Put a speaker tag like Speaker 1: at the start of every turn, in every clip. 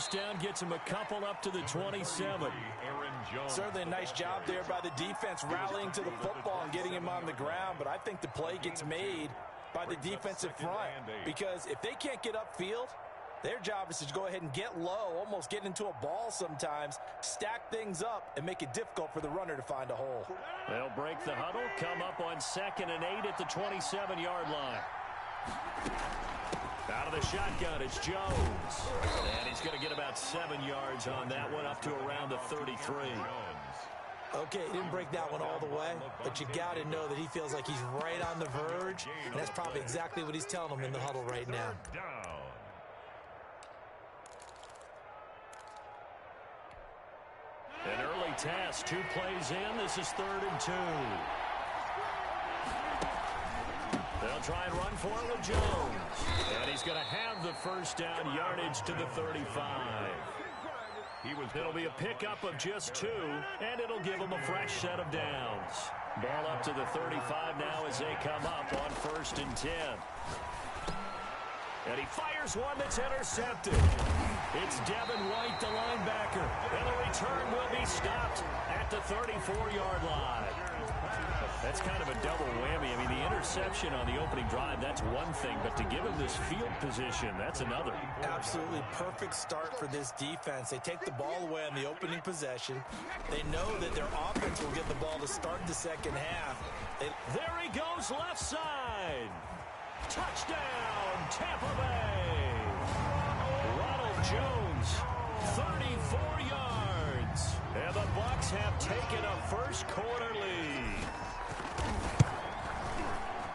Speaker 1: first down gets him a couple up to the 27.
Speaker 2: Certainly a nice job there by the defense rallying to the football and getting him on the ground, but I think the play gets made by the defensive front because if they can't get upfield, their job is to go ahead and get low, almost get into a ball sometimes, stack things up, and make it difficult for the runner to find a hole.
Speaker 1: They'll break the huddle, come up on 2nd and 8 at the 27-yard line. Out of the shotgun, it's Jones. And he's going to get about 7 yards on that one, up to around the 33.
Speaker 2: Okay, he didn't break that one all the way, but you got to know that he feels like he's right on the verge, and that's probably exactly what he's telling them in the huddle right now.
Speaker 1: An early test, 2 plays in. This is 3rd and 2. They'll try and run for it with Jones. And he's going to have the first down, yardage to the 35. It'll be a pickup of just 2, and it'll give him a fresh set of downs. Ball up to the 35 now as they come up on 1st and 10. And he fires one that's intercepted. It's Devin White, the linebacker. And the return will be stopped at the 34-yard line. That's kind of a double whammy. I mean, the interception on the opening drive, that's one thing. But to give him this field position, that's another.
Speaker 2: Absolutely perfect start for this defense. They take the ball away on the opening possession. They know that their offense will get the ball to start the second half.
Speaker 1: There he goes, left side. Touchdown, Tampa Bay. Ronald Jones, 34 yards. And the Bucs have taken a first-quarter lead.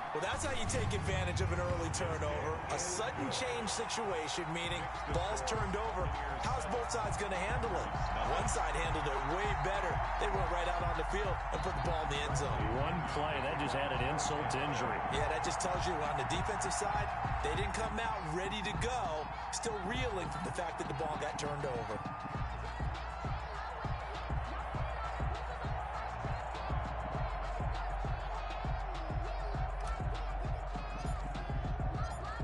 Speaker 2: Well, that's how you take advantage of an early turnover. A sudden change situation, meaning ball's turned over. How's both sides going to handle it? One side handled it way better. They went right out on the field and put the ball in the end zone.
Speaker 1: One play, that just added insult to injury.
Speaker 2: Yeah, that just tells you on the defensive side, they didn't come out ready to go, still reeling from the fact that the ball got turned over.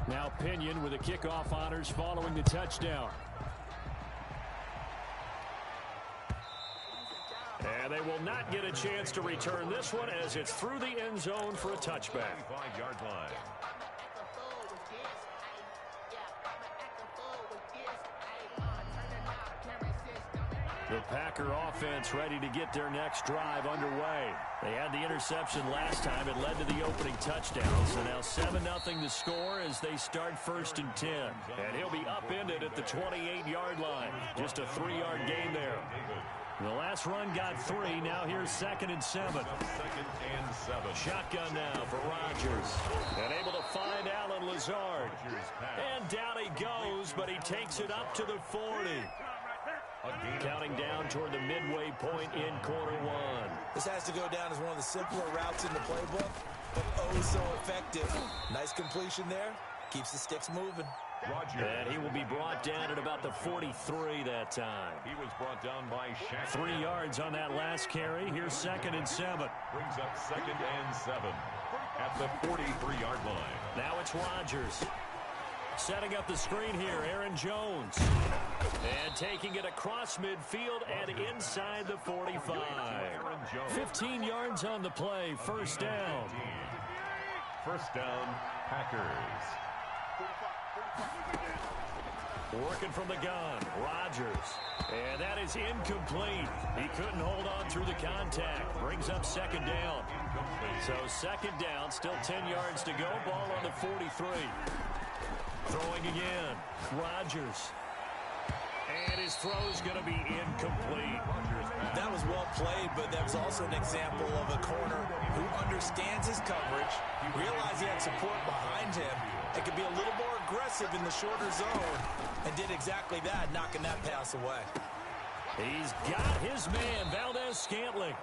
Speaker 1: Now Pinion with the kickoff honors following the touchdown. And they will not get a chance to return this one as it's through the end zone for a touchback.
Speaker 3: 5-yard line.
Speaker 1: The Packer offense ready to get their next drive underway. They had the interception last time. It led to the opening touchdown. So now 7-0 the score as they start 1st and 10. And he'll be upended at the 28-yard line. Just a 3-yard gain there. The last run got 3. Now here's 2nd and 7.
Speaker 3: 2nd and 7.
Speaker 1: Shotgun now for Rodgers. And able to find Alan Lazard. And down he goes, but he takes it up to the 40. Counting down toward the midway point in quarter 1.
Speaker 2: This has to go down as one of the simpler routes in the playbook, but oh so effective. Nice completion there. Keeps the sticks moving.
Speaker 1: And he will be brought down at about the 43 that time.
Speaker 3: He was brought down by Shaq.
Speaker 1: 3 yards on that last carry. Here's 2nd and 7.
Speaker 3: Brings up 2nd and 7 at the 43-yard line.
Speaker 1: Now it's Rodgers. Setting up the screen here, Aaron Jones. And taking it across midfield and inside the 45. 15 yards on the play, 1st down.
Speaker 3: 1st down, Packers.
Speaker 1: Working from the gun, Rodgers. And that is incomplete. He couldn't hold on through the contact. Brings up 2nd down. So 2nd down, still 10 yards to go. Ball on the 43. Throwing again, Rodgers. And his throw's going to be incomplete.
Speaker 2: That was well played, but that was also an example of a corner who understands his coverage, realized he had support behind him, and could be a little more aggressive in the shorter zone, and did exactly that, knocking that pass away.
Speaker 1: He's got his man, Valdez-Scantling.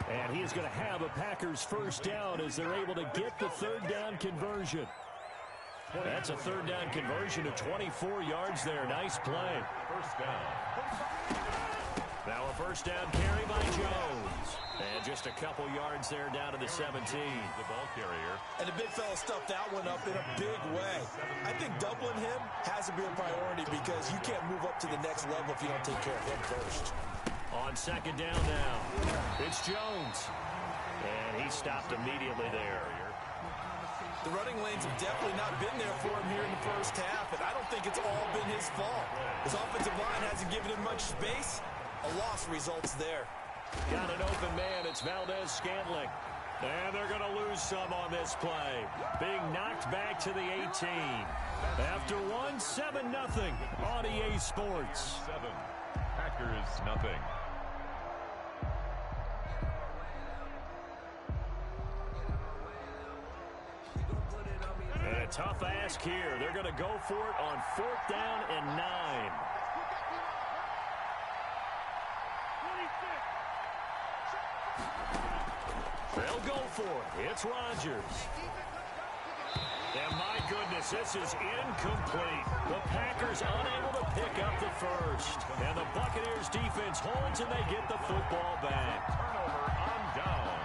Speaker 1: And he is going to have a Packers 1st down as they're able to get the 3rd down conversion. That's a 3rd down conversion of 24 yards there. Nice play.
Speaker 3: 1st down.
Speaker 1: Now a first down carry by Jones. And just a couple yards there down to the 17.
Speaker 3: The ball carrier.
Speaker 2: And the big fella stuffed that one up in a big way. I think doubling him has to be a priority because you can't move up to the next level if you don't take care of him first.
Speaker 1: On second down now, it's Jones. And he stopped immediately there.
Speaker 2: The running lanes have definitely not been there for him here in the first half, and I don't think it's all been his fault. His offensive line hasn't given him much space. A loss results there.
Speaker 1: Got an open man. It's Valdez-Scantling. And they're going to lose some on this play. Being knocked back to the 18. After one, 7-0 on EA Sports.
Speaker 3: 7. Packers nothing.
Speaker 1: And a tough ask here. They're going to go for it on 4th down and 9. They'll go for it. It's Rodgers. And my goodness, this is incomplete. The Packers unable to pick up the first. And the Buccaneers defense holds and they get the football back.
Speaker 3: Turnover on downs.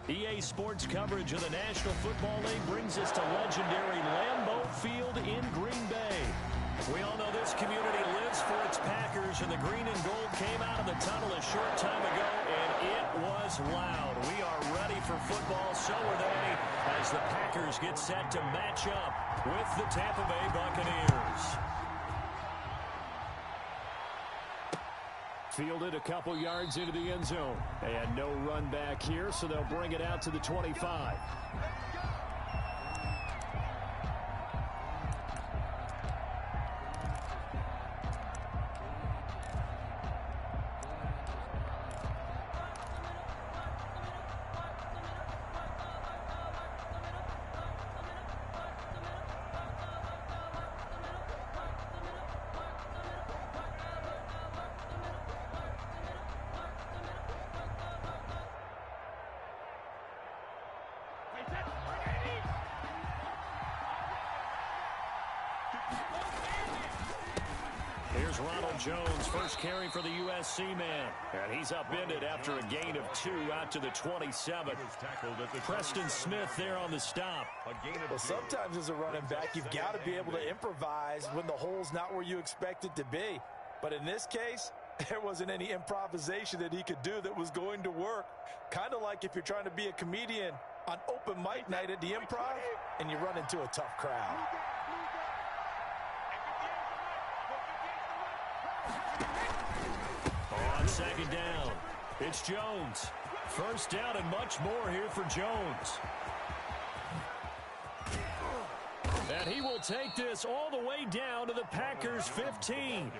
Speaker 1: EA Sports coverage of the National Football League brings us to legendary Lambeau Field in Green Bay. We all know this community lives for its Packers, and the green and gold came out of the tunnel a short time ago, and it was loud. We are ready for football, so are they, as the Packers get set to match up with the Tampa Bay Buccaneers. Fielded a couple yards into the end zone. And no run back here, so they'll bring it out to the 25. Here's Ronald Jones, first carry for the USC man. And he's upended after a gain of 2 out to the 27. Preston Smith there on the stop.
Speaker 2: Well, sometimes as a running back, you've got to be able to improvise when the hole's not where you expect it to be. But in this case, there wasn't any improvisation that he could do that was going to work. Kind of like if you're trying to be a comedian on open mic night at the Improv and you run into a tough crowd.
Speaker 1: On second down, it's Jones. First down and much more here for Jones. And he will take this all the way down to the Packers' 15.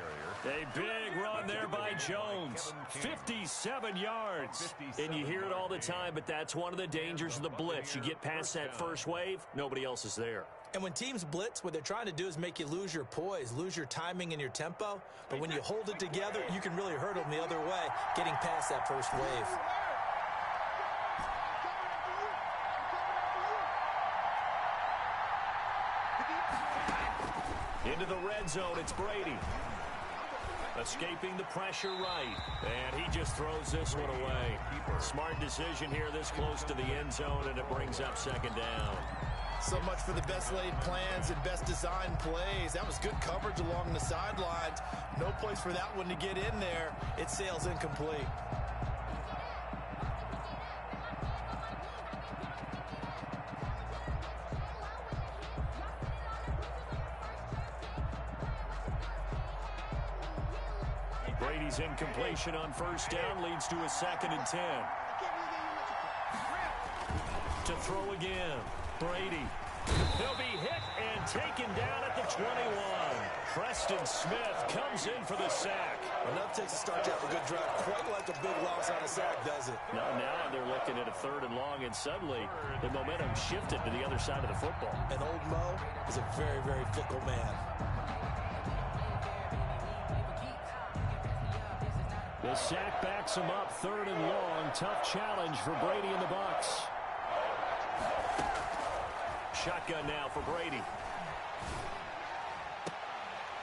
Speaker 1: A big run there by Jones. 57 yards. And you hear it all the time, but that's one of the dangers of the blitz. You get past that first wave, nobody else is there.
Speaker 2: And when teams blitz, what they're trying to do is make you lose your poise, lose your timing and your tempo. But when you hold it together, you can really hurt them the other way, getting past that first wave.
Speaker 1: Into the red zone, it's Brady. Escaping the pressure right. And he just throws this one away. Smart decision here this close to the end zone, and it brings up second down.
Speaker 2: So much for the best laid plans and best designed plays. That was good coverage along the sidelines. No place for that one to get in there. It sails incomplete.
Speaker 1: Brady's incompletion on first down leads to a 2nd and 10. To throw again. Brady. He'll be hit and taken down at the 21. Preston Smith comes in for the sack.
Speaker 2: Enough takes to start you out a good drive. Quite like a big loss on a sack, does it?
Speaker 1: Now they're looking at a 3rd and long, and suddenly the momentum shifted to the other side of the football.
Speaker 2: And old Mo is a very, very fickle man.
Speaker 1: The sack backs him up, 3rd and long. Tough challenge for Brady and the Bucs. Shotgun now for Brady.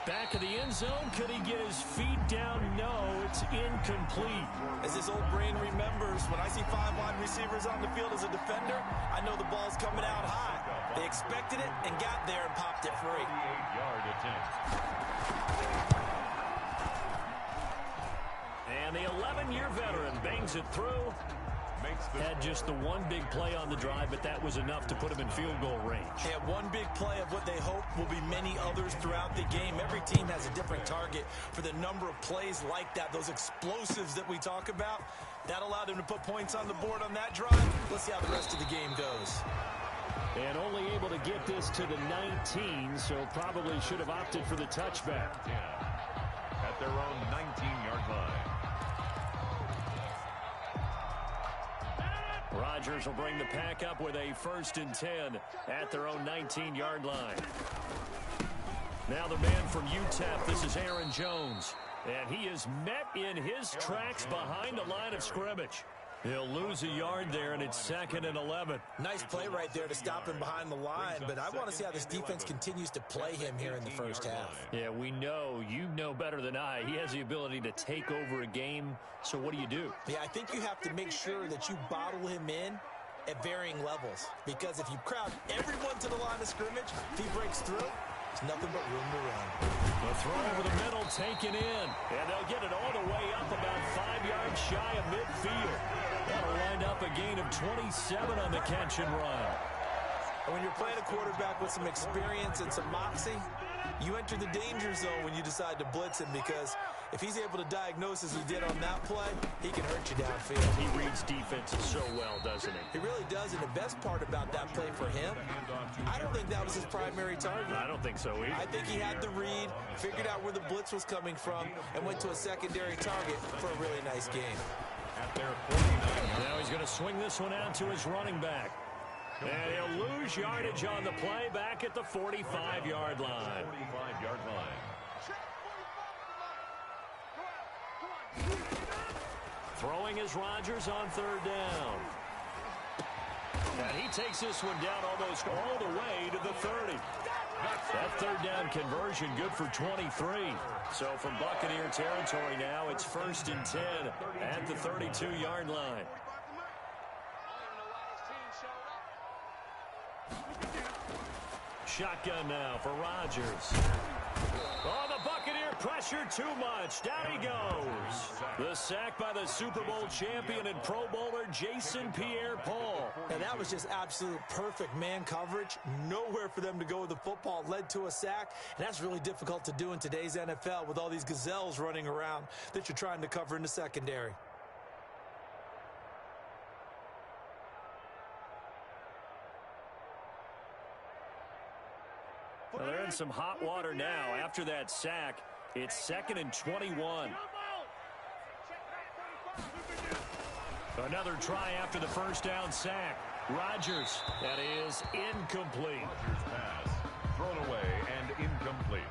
Speaker 1: Back of the end zone. Could he get his feet down? No, it's incomplete.
Speaker 2: As this old brain remembers, when I see 5 wide receivers on the field as a defender, I know the ball's coming out high. They expected it and got there and popped it free.
Speaker 3: 48-yard attempt.
Speaker 1: And the 11-year veteran bangs it through. Had just the one big play on the drive, but that was enough to put him in field goal range.
Speaker 2: Yeah, one big play of what they hope will be many others throughout the game. Every team has a different target for the number of plays like that, those explosives that we talk about. That allowed him to put points on the board on that drive. Let's see how the rest of the game goes.
Speaker 1: And only able to get this to the 19, so probably should have opted for the touchback.
Speaker 3: At their own 19-yard line.
Speaker 1: Rodgers will bring the pack up with a 1st and 10 at their own 19-yard line. Now the man from UTEP, this is Aaron Jones. And he is met in his tracks behind the line of scrimmage. He'll lose a yard there, and it's 2nd and 11.
Speaker 2: Nice play right there to stop him behind the line, but I want to see how this defense continues to play him here in the first half.
Speaker 1: Yeah, we know. You know better than I. He has the ability to take over a game, so what do?
Speaker 2: Yeah, I think you have to make sure that you bottle him in at varying levels, because if you crowd everyone to the line of scrimmage, if he breaks through, there's nothing but room to run.
Speaker 1: The throw over the middle taken in, and they'll get it all the way up about 5 yards shy of midfield. That'll wind up a gain of 27 on the catch and run.
Speaker 2: And when you're playing a quarterback with some experience and some moxie, you enter the danger zone when you decide to blitz him, because if he's able to diagnose as he did on that play, he can hurt you downfield.
Speaker 1: He reads defenses so well, doesn't he?
Speaker 2: He really does, and the best part about that play for him, I don't think that was his primary target.
Speaker 1: I don't think so either.
Speaker 2: I think he had the read, figured out where the blitz was coming from, and went to a secondary target for a really nice game.
Speaker 3: At their 49-yard.
Speaker 1: Now he's going to swing this one out to his running back. And he'll lose yardage on the play back at the 45-yard line.
Speaker 3: 45-yard line.
Speaker 1: Throwing is Rodgers on 3rd down. And he takes this one down almost all the way to the 30. That 3rd down conversion good for 23. So from Buccaneer territory now, it's 1st and 10 at the 32-yard line. Shotgun now for Rodgers. Oh, the Buccaneer pressure too much. Down he goes. The sack by the Super Bowl champion and Pro Bowler Jason Pierre-Paul.
Speaker 2: And that was just absolute perfect man coverage. Nowhere for them to go with the football. Led to a sack. And that's really difficult to do in today's NFL with all these gazelles running around that you're trying to cover in the secondary.
Speaker 1: Well, they're in some hot water now. After that sack, it's 2nd and 21. Another try after the 1st down sack. Rodgers, that is incomplete.
Speaker 3: Rodgers pass thrown away and incomplete.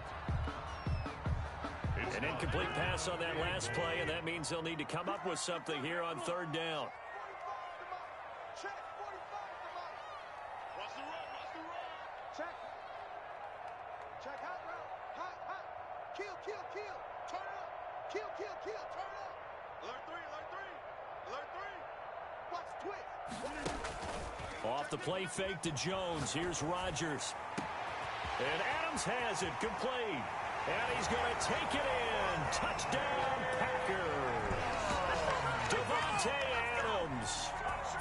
Speaker 1: An incomplete pass on that last play, and that means they'll need to come up with something here on 3rd down.
Speaker 4: Kill, kill, kill. Turn up. Alert 3, alert 3. Alert 3. Watch twist.
Speaker 1: Off the play fake to Jones. Here's Rodgers. And Adams has it complete. And he's going to take it in. Touchdown, Packers. Devontae Adams,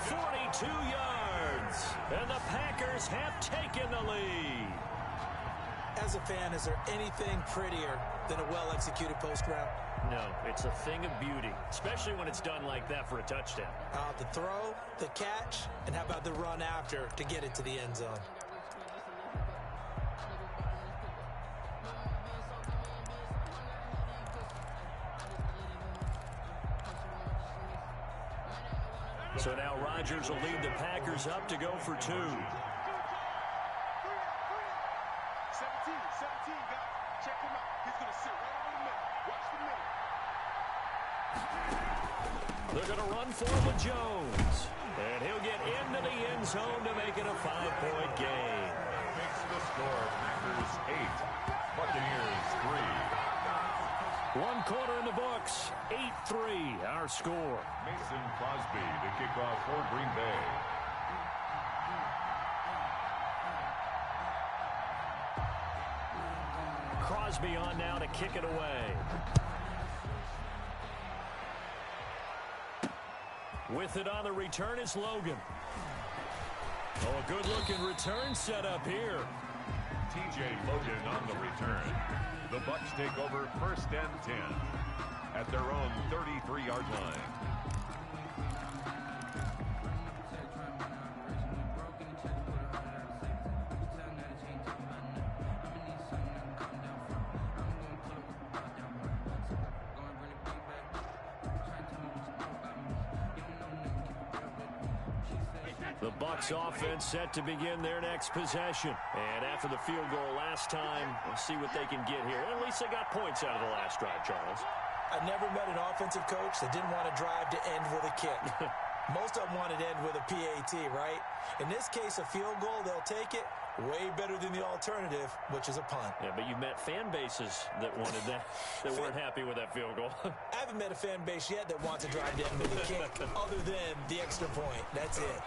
Speaker 1: 42 yards. And the Packers have taken the lead.
Speaker 2: As a fan, is there anything prettier than a well-executed post route?
Speaker 1: No, it's a thing of beauty, especially when it's done like that for a touchdown.
Speaker 2: The throw, the catch, and how about the run after to get it to the end zone?
Speaker 1: So now Rodgers will lead the Packers up to go for 2.
Speaker 4: 17, guys. Check him out. He's going to sit right over the middle. Watch the middle.
Speaker 1: They're going to run for it with Jones. And he'll get into the end zone to make it a 5-point game.
Speaker 3: Makes the score Packers 8, Buccaneers 3.
Speaker 1: 1 quarter in the books. 8-3 our score.
Speaker 3: Mason Crosby to kick off for Green Bay.
Speaker 1: Crosby on now to kick it away. With it on the return is Logan. Oh, a good-looking return set up here.
Speaker 3: TJ Logan on the return. The Bucs take over 1st and 10 at their own 33-yard line.
Speaker 1: The Bucs offense set to begin their next possession. And after the field goal last time, we'll see what they can get here. At least they got points out of the last drive, Charles.
Speaker 2: I never met an offensive coach that didn't want to drive to end with a kick. Most of them wanted to end with a PAT, right? In this case, a field goal, they'll take it. Way better than the alternative, which is a punt.
Speaker 1: Yeah, but you've met fan bases that wanted that, that weren't happy with that field goal.
Speaker 2: I haven't met a fan base yet that wants to drive to end with a kick other than the extra point. That's it.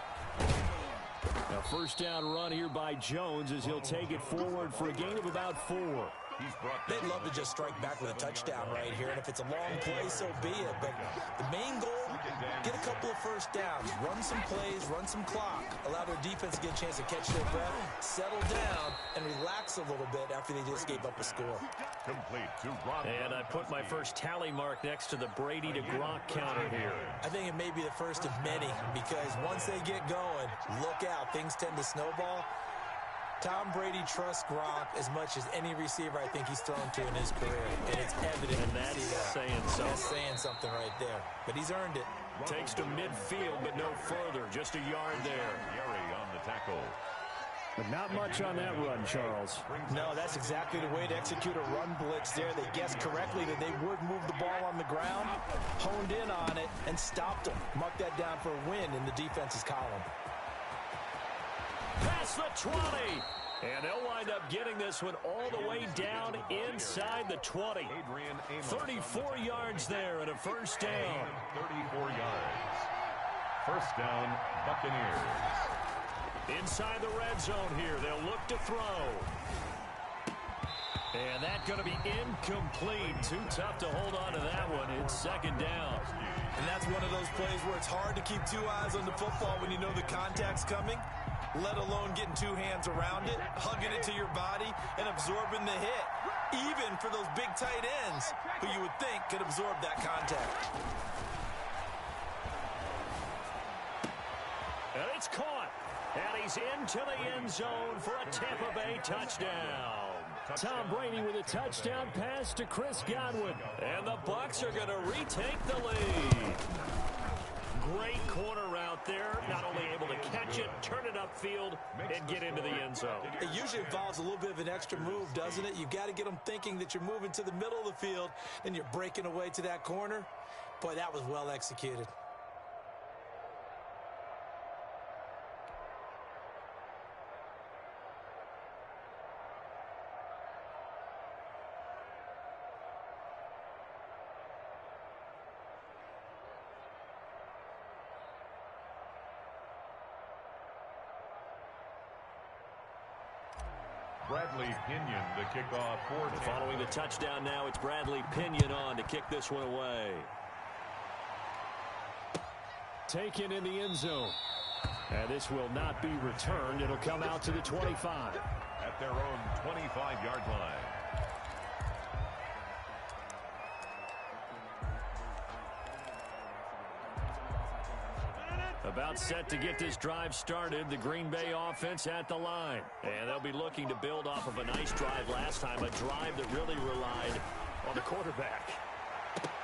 Speaker 1: A first down run here by Jones as he'll take it forward for a gain of about 4.
Speaker 2: They'd love to just strike back with a touchdown right here, and if it's a long play, so be it. But the main goal, get a couple of first downs, run some plays, run some clock, allow their defense to get a chance to catch their breath, settle down, and relax a little bit after they just gave up a score.
Speaker 1: And I put my first tally mark next to the Brady to Gronk counter here.
Speaker 2: I think it may be the first of many, because once they get going, look out, things tend to snowball. Tom Brady trusts Gronk as much as any receiver I think he's thrown to in his career. And it's evident.
Speaker 1: And that's saying something.
Speaker 2: That's saying something right there. But he's earned it.
Speaker 1: Takes to midfield, but no further. Just a yard there.
Speaker 3: Gary on the tackle.
Speaker 1: But not much on that run, Charles.
Speaker 2: No, that's exactly the way to execute a run blitz there. They guessed correctly that they would move the ball on the ground, honed in on it, and stopped them. Mark that down for a win in the defense's column.
Speaker 1: Past the 20. And they'll wind up getting this one all the way down inside the 20. 34 yards there and a first down.
Speaker 3: 34 yards. First down, Buccaneers.
Speaker 1: Inside the red zone here. They'll look to throw. And that's going to be incomplete. Too tough to hold on to that one. It's second down.
Speaker 2: And that's one of those plays where it's hard to keep 2 eyes on the football when you know the contact's coming, let alone getting 2 hands around it, hugging it to your body, and absorbing the hit. Even for those big tight ends who you would think could absorb that contact.
Speaker 1: And it's caught. And he's into the end zone for a Tampa Bay touchdown. Tom Brady with a touchdown pass to Chris Godwin. And the Bucs are going to retake the lead. Great corner route there. Not only able to catch it, turn it upfield, and get into the end zone.
Speaker 2: It usually involves a little bit of an extra move, doesn't it? You've got to get them thinking that you're moving to the middle of the field, and you're breaking away to that corner. Boy, that was well executed.
Speaker 3: Bradley Pinion to kick off for Tampa.
Speaker 1: Following the touchdown now, it's Bradley Pinion on to kick this one away. Taken in the end zone. And this will not be returned. It'll come out to the 25.
Speaker 3: At their own 25-yard line.
Speaker 1: About set to get this drive started, the Green Bay offense at the line. And they'll be looking to build off of a nice drive last time, a drive that really relied on the quarterback.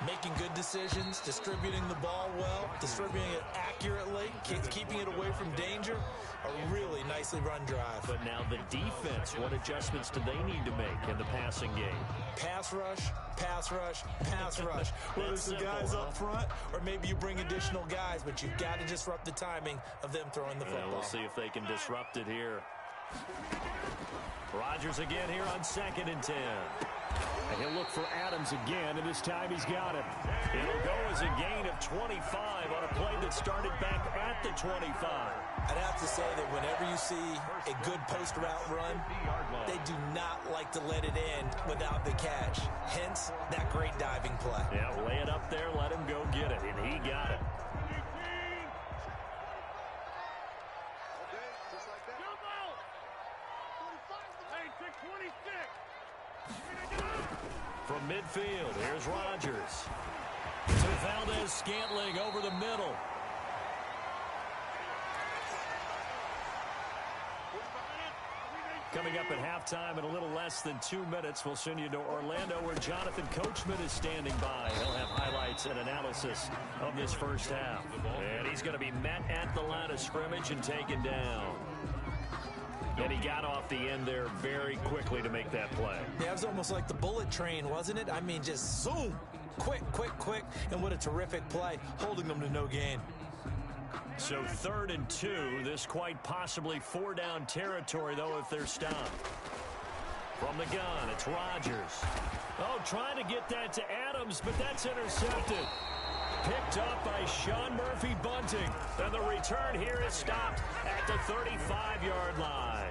Speaker 2: Making good decisions, distributing the ball well, distributing it accurately, keeping it away from danger. A really nicely run drive.
Speaker 1: But now the defense, what adjustments do they need to make in the passing game?
Speaker 2: Pass rush, pass rush, pass rush. Whether it's the guys up front or maybe you bring additional guys, but you've got to disrupt the timing of them throwing the football.
Speaker 1: We'll see if they can disrupt it here. Rodgers again here on 2nd and 10. And he'll look for Adams again, and this time he's got him. It'll go as a gain of 25 on a play that started back at the 25.
Speaker 2: I'd have to say that whenever you see a good post-route run, they do not like to let it end without the catch. Hence, that great diving play.
Speaker 1: Yeah, lay it up there, let him go get it, and he got it. From midfield, here's Rodgers. To Valdez-Scantling over the middle. Coming up at halftime in a little less than 2 minutes, we'll send you to Orlando where Jonathan Coachman is standing by. He'll have highlights and analysis of this first half. And he's going to be met at the line of scrimmage and taken down. And he got off the end there very quickly to make that play.
Speaker 2: Yeah, it was almost like the bullet train, wasn't it? I mean, just zoom. Quick, quick, quick. And what a terrific play, holding them to no gain.
Speaker 1: So 3rd and 2. This quite possibly 4-down territory, though, if they're stopped. From the gun, it's Rodgers. Oh, trying to get that to Adams, but that's intercepted. Picked up by Sean Murphy-Bunting. And the return here is stopped at the 35-yard line.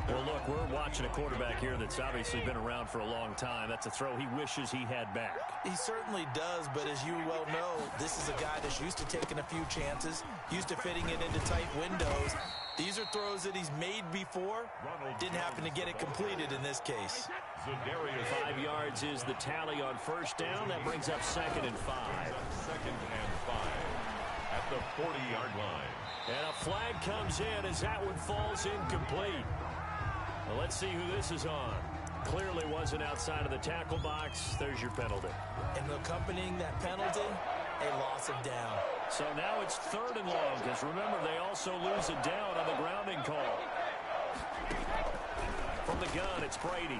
Speaker 1: Well, look, we're watching a quarterback here that's obviously been around for a long time. That's a throw he wishes he had back.
Speaker 2: He certainly does, but as you well know, this is a guy that's used to taking a few chances, used to fitting it into tight windows. These are throws that he's made before. Didn't happen to get it completed in this case.
Speaker 1: 5 yards is the tally on 1st down. That brings up 2nd and 5.
Speaker 3: 2nd and 5 at the 40-yard line.
Speaker 1: And a flag comes in as that one falls incomplete. Well, let's see who this is on. Clearly wasn't outside of the tackle box. There's your penalty.
Speaker 2: And accompanying that penalty, a loss of down.
Speaker 1: So now it's 3rd and long, because remember, they also lose a down on the grounding call. From the gun, it's Brady.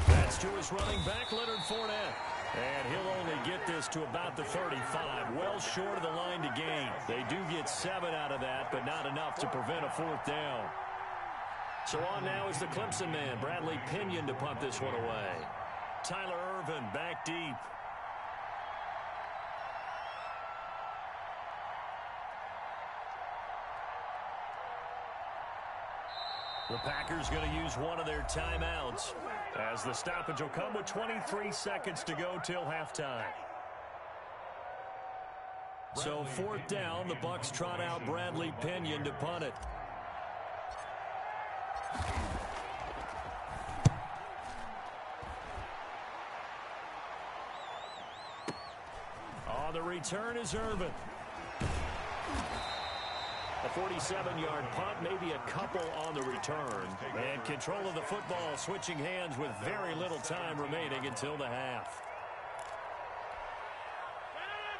Speaker 1: That's to his running back, Leonard Fournette. And he'll only get this to about the 35, well short of the line to gain. They do get 7 out of that, but not enough to prevent a 4th down. So on now is the Clemson man, Bradley Pinion, to punt this one away. Tyler Ervin back deep. The Packers going to use one of their timeouts as the stoppage will come with 23 seconds to go till halftime. So 4th down, the Bucs trot out Bradley Pinion to punt it. On the return is Ervin. A 47-yard punt, maybe a couple on the return. And control of the football switching hands with very little time remaining until the half.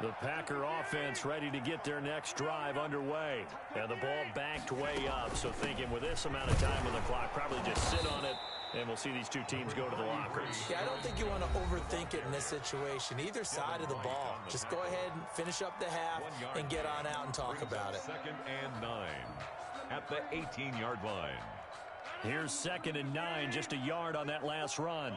Speaker 1: The Packer offense ready to get their next drive underway. And the ball backed way up. So thinking with this amount of time on the clock, probably just sit on it. And we'll see these two teams go to the lockers.
Speaker 2: Yeah, I don't think you want to overthink it in this situation. Either side of the ball. Just go ahead and finish up the half and get on out and talk about it.
Speaker 3: 2nd and 9 at the 18-yard line.
Speaker 1: Here's 2nd and 9, just a yard on that last run.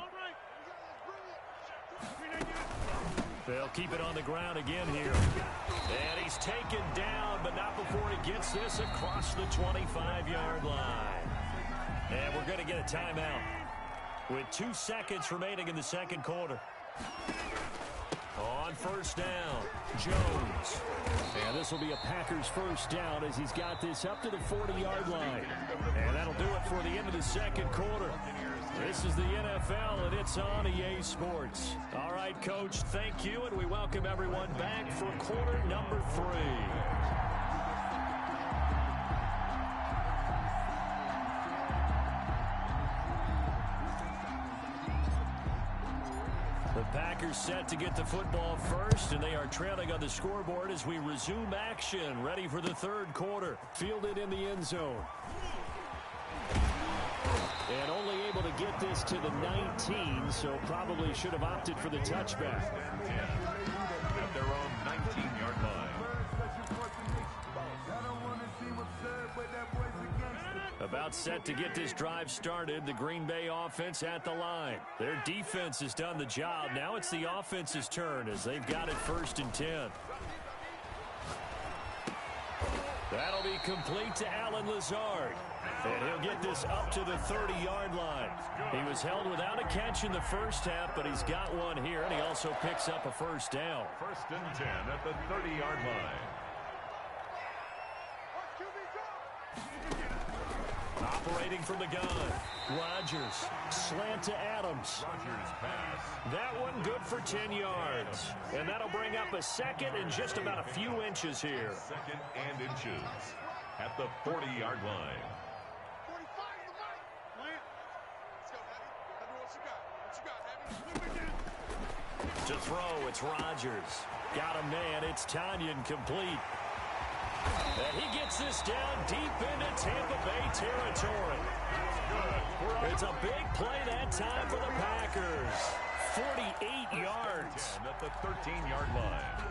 Speaker 1: They'll keep it on the ground again here. And he's taken down, but not before he gets this across the 25-yard line. timeout with 2 seconds remaining in the second quarter. On first down, Jones. And this will be a Packers first down as he's got this up to the 40-yard line. And that'll do it for the end of the second quarter. This is the NFL, and it's on EA Sports. All right, Coach, thank you, and we welcome everyone back for quarter number 3. The Packers set to get the football first, and they are trailing on the scoreboard as we resume action, ready for the third quarter. Fielded in the end zone. And only able to get this to the 19, so probably should have opted for the touchback.
Speaker 3: At their own 19-yard line.
Speaker 1: About set to get this drive started, the Green Bay offense at the line. Their defense has done the job. Now it's the offense's turn as they've got it 1st and 10. That'll be complete to Allen Lazard. And he'll get this up to the 30-yard line. He was held without a catch in the first half, but he's got one here, and he also picks up a first down.
Speaker 3: 1st and 10 at the 30-yard line.
Speaker 1: Operating from the gun, Rodgers, slant to Adams.
Speaker 3: Rodgers pass.
Speaker 1: That one good for 10 yards. And that'll bring up a second and just about a few inches here.
Speaker 3: 2nd and inches at the 40-yard line.
Speaker 4: 45 to the right. Let's go, Heavy. Let me know what you got. What you got, Heavy?
Speaker 1: To throw, it's Rodgers. Got a man, it's Tanyan complete. And he gets this down deep into Tampa Bay territory. It's a big play that time for the Packers. 48 yards.
Speaker 3: At the 13-yard line.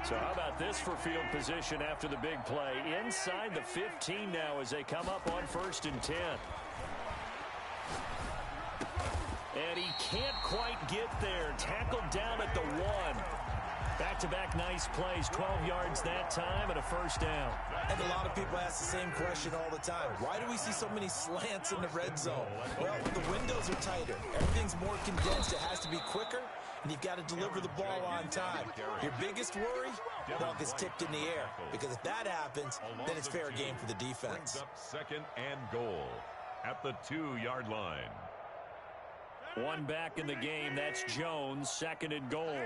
Speaker 1: So how about this for field position after the big play? Inside the 15 now as they come up on 1st and 10. And he can't quite get there. Tackled down at the 1. Back-to-back nice plays, 12 yards that time and a first down.
Speaker 2: And a lot of people ask the same question all the time. Why do we see so many slants in the red zone? Well, the windows are tighter. Everything's more condensed. It has to be quicker, and you've got to deliver the ball on time. Your biggest worry? Ball gets tipped in the air, because if that happens, then it's fair game for the defense.
Speaker 3: Up 2nd and goal at the 2-yard line.
Speaker 1: One back in the game. That's Jones, 2nd and goal.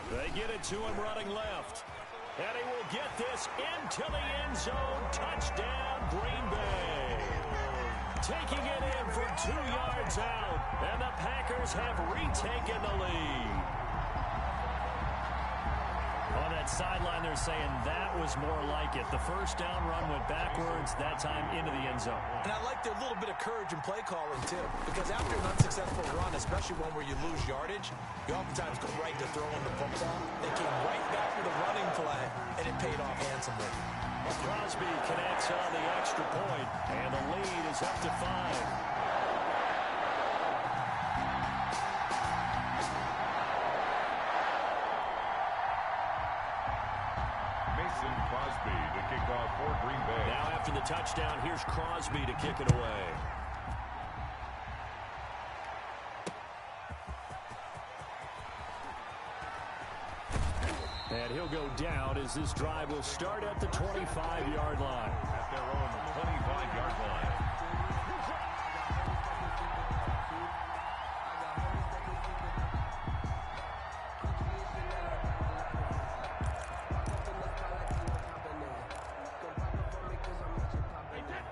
Speaker 1: They get it to him running left. And he will get this into the end zone. Touchdown, Green Bay. Taking it in for 2 yards out. And the Packers have retaken the lead. On that sideline, they're saying that was more like it. The first down run went backwards, that time into the end zone.
Speaker 2: And I like their little bit of courage in play calling, too. Because after an unsuccessful run, especially one where you lose yardage, you oftentimes go right to throwing the football. They came right back with a running play, and it paid off handsomely.
Speaker 1: Crosby connects on the extra point, and the lead is up to 5.
Speaker 3: Crosby to kick off for Green Bay.
Speaker 1: Now after the touchdown, here's Crosby to kick it away. And he'll go down as this drive will start at the 25-yard line.
Speaker 3: At their own 25-yard line.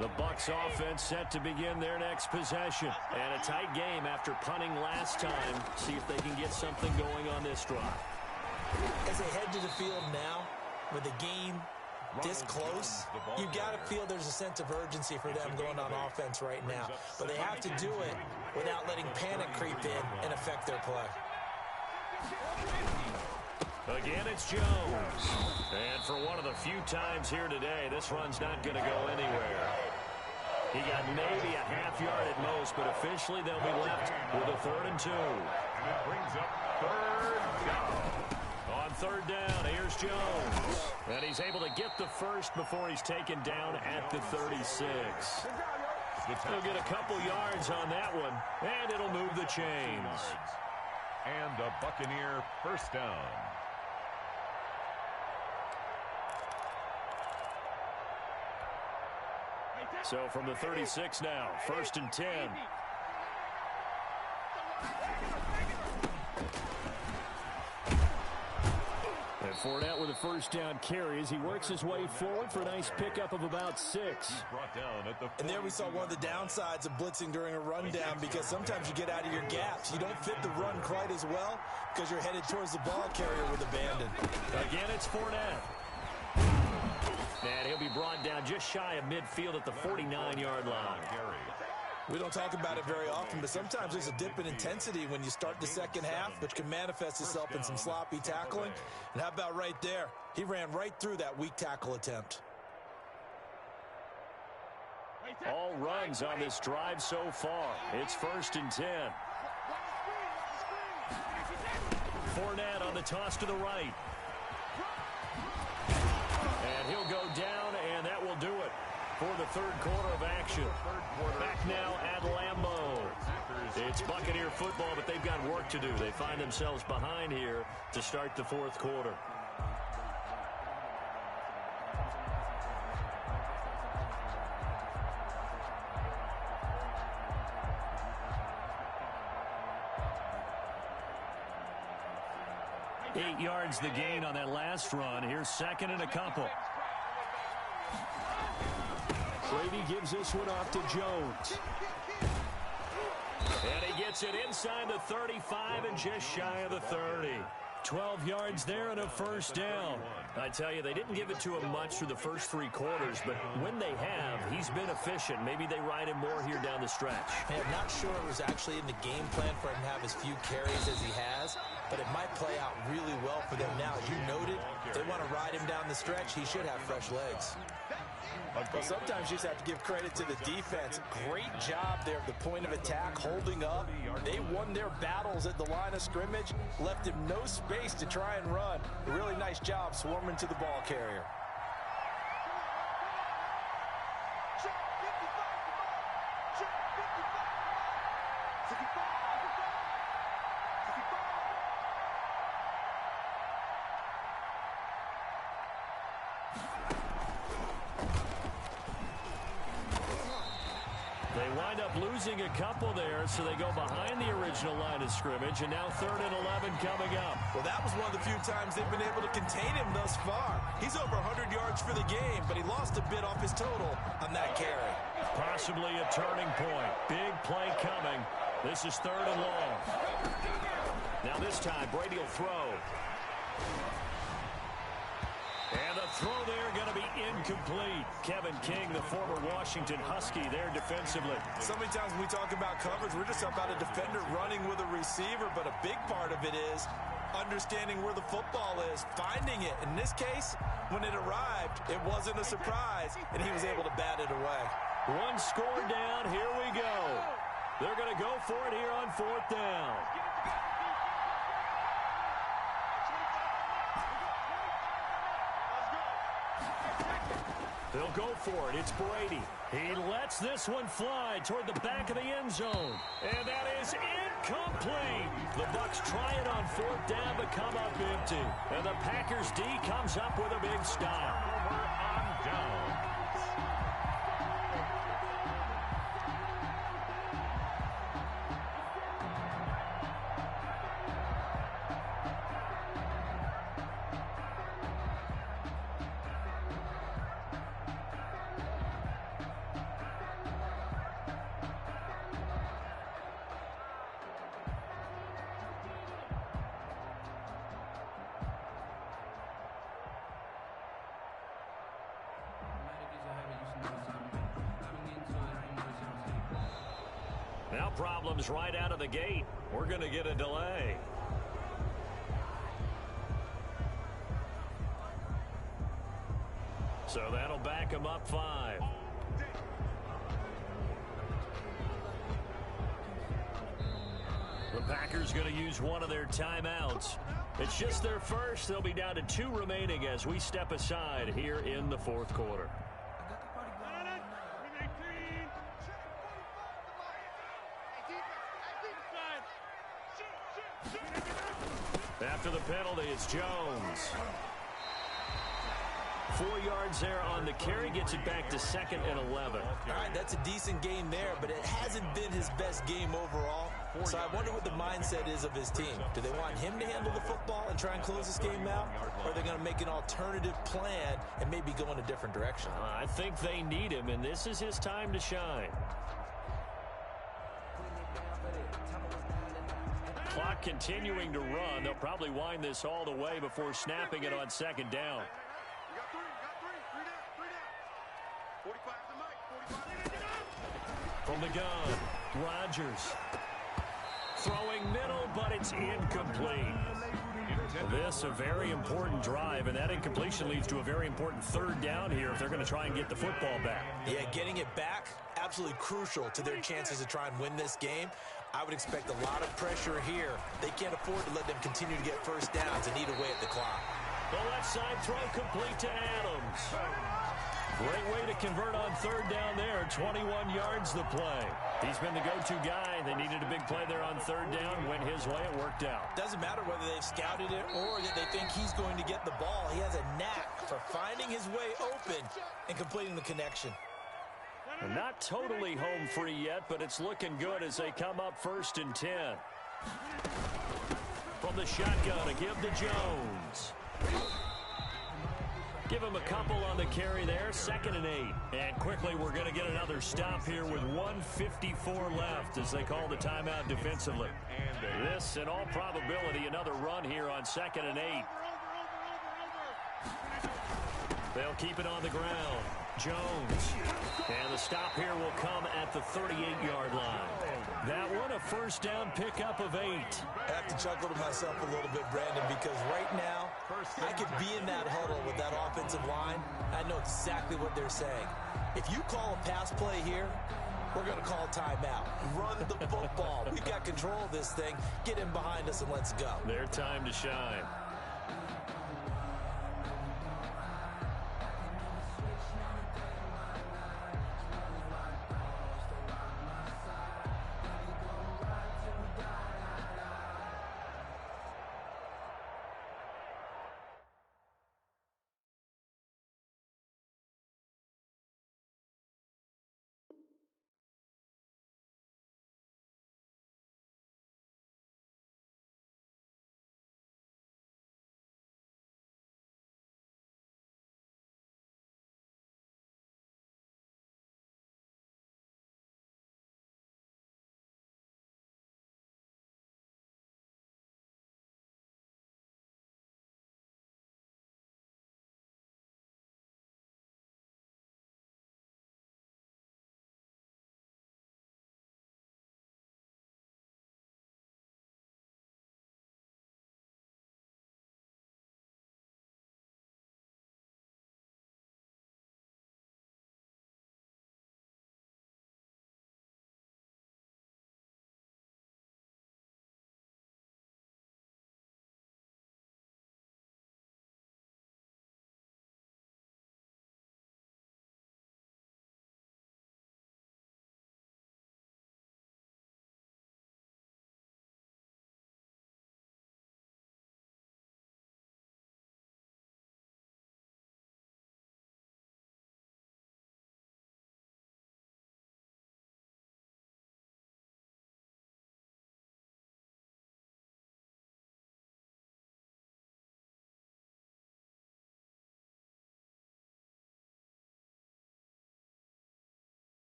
Speaker 1: The Bucs offense set to begin their next possession. And a tight game after punting last time. See if they can get something going on this drive.
Speaker 2: As they head to the field now, with the game this close, you got to feel there's a sense of urgency for them going on offense right now. But they have to do it without letting panic creep in and affect their play.
Speaker 1: Again, it's Jones. And for one of the few times here today, this run's not going to go anywhere. He got maybe a half yard at most, but officially they'll be left with a 3rd and 2.
Speaker 3: And it brings up 3rd down.
Speaker 1: On third down. Here's Jones. And he's able to get the first before he's taken down at the 36. He'll get a couple yards on that one, and it'll move the chains.
Speaker 3: And a Buccaneer first down.
Speaker 1: So from the 36 now, 1st and 10. And Fournette with a first down carry as he works his way forward for a nice pickup of about 6.
Speaker 2: And there we saw one of the downsides of blitzing during a rundown, because sometimes you get out of your gaps. You don't fit the run quite as well because you're headed towards the ball carrier with abandon.
Speaker 1: Again, it's Fournette. And he'll be brought down just shy of midfield at the 49-yard line.
Speaker 2: We don't talk about it very often, but sometimes there's a dip in intensity when you start the second half, which can manifest itself in some sloppy tackling. And how about right there? He ran right through that weak tackle attempt.
Speaker 1: All runs on this drive so far. It's 1st and 10. Fournette on the toss to the right. And he'll go down, and that will do it for the third quarter of action. Back now at Lambeau. It's Buccaneer football, but they've got work to do. They find themselves behind here to start the fourth quarter. Eight yards the gain on that last run. Here's 2nd and a couple. Brady gives this one off to Jones. And he gets it inside the 35 and just shy of the 30. 12 yards there and a first down. I tell you, they didn't give it to him much through the first 3 quarters, but when they have, he's been efficient. Maybe they ride him more here down the stretch.
Speaker 2: Hey, I'm not sure it was actually in the game plan for him to have as few carries as he has, but it might play out really well for them now. As you noted, if they want to ride him down the stretch, he should have fresh legs. Well, sometimes you just have to give credit to the defense. Great job there at the point of attack, holding up. They won their battles at the line of scrimmage, left him no space to try and run. A really nice job swarming to the ball carrier.
Speaker 1: They wind up losing a couple there, so they go behind the original line of scrimmage, and now 3rd and 11 coming up.
Speaker 2: Well, that was one of the few times they've been able to contain him thus far. He's over 100 yards for the game, but he lost a bit off his total on that carry.
Speaker 1: Possibly a turning point. Big play coming. This is 3rd and long. Now this time, Brady will throw. And the throw there going to be incomplete. Kevin King, the former Washington Husky, there defensively.
Speaker 2: So many times when we talk about coverage, we're just about a defender running with a receiver, but a big part of it is understanding where the football is, finding it. In this case, when it arrived, it wasn't a surprise, and he was able to bat it away.
Speaker 1: One score down. Here we go. They're going to go for it here on 4th down. They'll go for it. It's Brady. He lets this one fly toward the back of the end zone. And that is incomplete. The Bucs try it on 4th down, but come up empty. And the Packers D comes up with a big stop.
Speaker 3: On down.
Speaker 1: Now problems right out of the gate. We're going to get a delay. So that'll back him up 5. The Packers going to use one of their timeouts. It's just their first. They'll be down to 2 remaining as we step aside here in the fourth quarter. After the penalty, it's Jones. 4 yards there on the carry, gets it back to 2nd and 11.
Speaker 2: All right, that's a decent game there, but it hasn't been his best game overall. So I wonder what the mindset is of his team. Do they want him to handle the football and try and close this game out? Or are they going to make an alternative plan and maybe go in a different direction?
Speaker 1: I think they need him, and this is his time to shine. Clock continuing to run. They'll probably wind this all the way before snapping it on 2nd down.
Speaker 4: You got 3 down. 45 to Mike. 45.
Speaker 1: From the gun, Rodgers. Throwing middle, but it's incomplete. This a very important drive, and that incompletion leads to a very important 3rd down here if they're going to try and get the football back.
Speaker 2: Yeah, getting it back, absolutely crucial to their chances to try and win this game. I would expect a lot of pressure here. They can't afford to let them continue to get first downs and eat away at the clock.
Speaker 1: The left side throw complete to Adams. Great way to convert on 3rd down there. 21 yards the play. He's been the go-to guy. They needed a big play there on 3rd down. Went his way. It worked out.
Speaker 2: Doesn't matter whether they've scouted it or that they think he's going to get the ball. He has a knack for finding his way open and completing the connection.
Speaker 1: And not totally home free yet, but it's looking good as they come up 1st and 10. From the shotgun, a give to Jones. Give him a couple on the carry there, 2nd and 8. And quickly we're going to get another stop here with 1:54 left as they call the timeout defensively. This, in all probability, another run here on 2nd and 8. They'll keep it on the ground. Jones. And the stop here will come at the 38-yard line. That one a 1st down pickup of 8.
Speaker 2: I have to chuckle to myself a little bit, Brandon, because right now I could be in that huddle with that offensive line. I know exactly what they're saying. If you call a pass play here, we're going to call timeout. Run the football. We've got control of this thing. Get in behind us and let's go.
Speaker 1: Their time to shine.